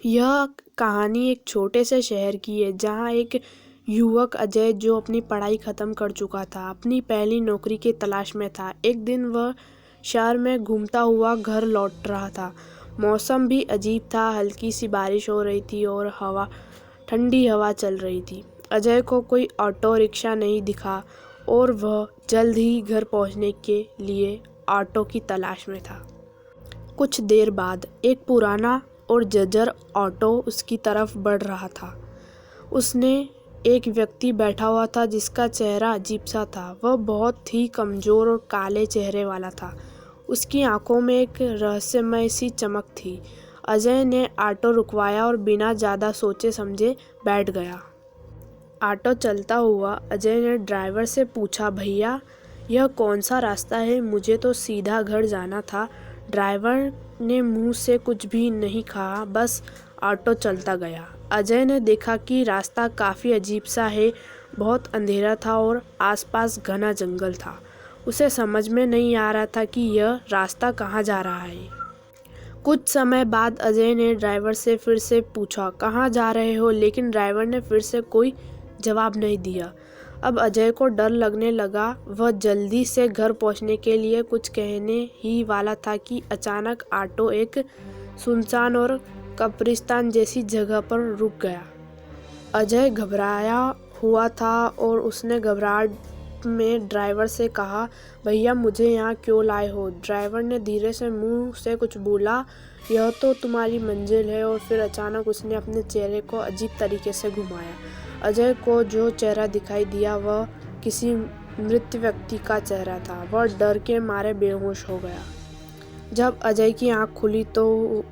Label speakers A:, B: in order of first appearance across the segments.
A: यह कहानी एक छोटे से शहर की है जहाँ एक युवक अजय जो अपनी पढ़ाई खत्म कर चुका था अपनी पहली नौकरी की तलाश में था। एक दिन वह शहर में घूमता हुआ घर लौट रहा था। मौसम भी अजीब था, हल्की सी बारिश हो रही थी और ठंडी हवा चल रही थी। अजय को कोई ऑटो रिक्शा नहीं दिखा और वह जल्द ही घर पहुंचने के लिए ऑटो की तलाश में था। कुछ देर बाद एक पुराना और जर्जर ऑटो उसकी तरफ बढ़ रहा था। उसमें एक व्यक्ति बैठा हुआ था जिसका चेहरा अजीब सा था। वह बहुत ही कमज़ोर और काले चेहरे वाला था। उसकी आंखों में एक रहस्यमय सी चमक थी। अजय ने ऑटो रुकवाया और बिना ज़्यादा सोचे समझे बैठ गया। ऑटो चलता हुआ अजय ने ड्राइवर से पूछा, भैया यह कौन सा रास्ता है? मुझे तो सीधा घर जाना था। ड्राइवर ने मुंह से कुछ भी नहीं कहा, बस ऑटो चलता गया। अजय ने देखा कि रास्ता काफ़ी अजीब सा है। बहुत अंधेरा था और आसपास घना जंगल था। उसे समझ में नहीं आ रहा था कि यह रास्ता कहाँ जा रहा है। कुछ समय बाद अजय ने ड्राइवर से फिर से पूछा, कहाँ जा रहे हो? लेकिन ड्राइवर ने फिर से कोई जवाब नहीं दिया। अब अजय को डर लगने लगा। वह जल्दी से घर पहुंचने के लिए कुछ कहने ही वाला था कि अचानक ऑटो एक सुनसान और कब्रिस्तान जैसी जगह पर रुक गया। अजय घबराया हुआ था और उसने घबराहट में ड्राइवर से कहा, भैया मुझे यहाँ क्यों लाए हो? ड्राइवर ने धीरे से मुंह से कुछ बोला, यह तो तुम्हारी मंजिल है। और फिर अचानक उसने अपने चेहरे को अजीब तरीके से घुमाया। अजय को जो चेहरा दिखाई दिया वह किसी मृत व्यक्ति का चेहरा था। वह डर के मारे बेहोश हो गया। जब अजय की आंख खुली तो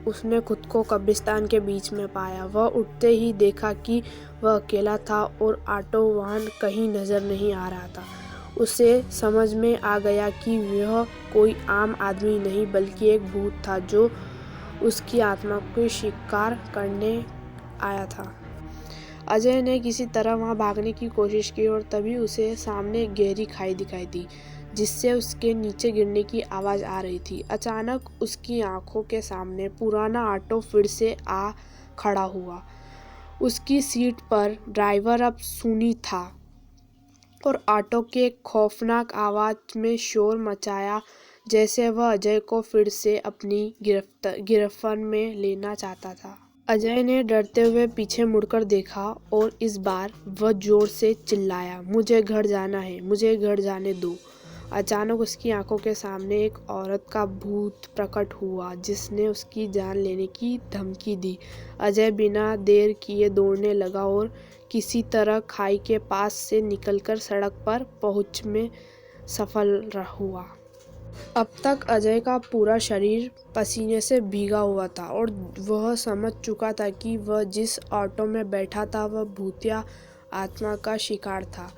A: उसने खुद को कब्रिस्तान के बीच में पाया। वह उठते ही देखा कि वह अकेला था और ऑटो वाहन कहीं नजर नहीं आ रहा था। उसे समझ में आ गया कि वह कोई आम आदमी नहीं बल्कि एक भूत था जो उसकी आत्मा को शिकार करने आया था। अजय ने किसी तरह वहां भागने की कोशिश की और तभी उसे सामने एक गहरी खाई दिखाई दी जिससे उसके नीचे गिरने की आवाज़ आ रही थी। अचानक उसकी आंखों के सामने पुराना ऑटो फिर से आ खड़ा हुआ। उसकी सीट पर ड्राइवर अब सूनी था और ऑटो के खौफनाक आवाज़ में शोर मचाया जैसे वह अजय को फिर से अपनी गिरफ्त में लेना चाहता था। अजय ने डरते हुए पीछे मुड़कर देखा और इस बार वह जोर से चिल्लाया, मुझे घर जाना है, मुझे घर जाने दो। अचानक उसकी आंखों के सामने एक औरत का भूत प्रकट हुआ जिसने उसकी जान लेने की धमकी दी। अजय बिना देर किए दौड़ने लगा और किसी तरह खाई के पास से निकलकर सड़क पर पहुंच में सफल हुआ। अब तक अजय का पूरा शरीर पसीने से भीगा हुआ था और वह समझ चुका था कि वह जिस ऑटो में बैठा था वह भूतिया आत्मा का शिकार था।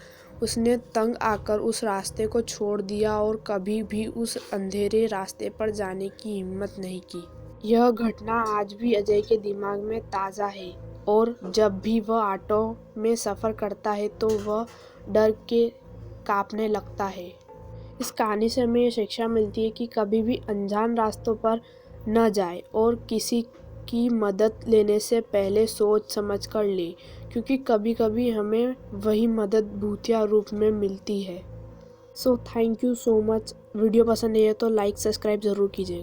A: उसने तंग आकर उस रास्ते को छोड़ दिया और कभी भी उस अंधेरे रास्ते पर जाने की हिम्मत नहीं की। यह घटना आज भी अजय के दिमाग में ताज़ा है और जब भी वह ऑटो में सफ़र करता है तो वह डर के कांपने लगता है। इस कहानी से हमें ये शिक्षा मिलती है कि कभी भी अनजान रास्तों पर न जाए और किसी की मदद लेने से पहले सोच समझ कर ले, क्योंकि कभी कभी हमें वही मदद भूतिया रूप में मिलती है। So thank you so much. Video पसंद नहीं है तो लाइक सब्सक्राइब ज़रूर कीजिएगा।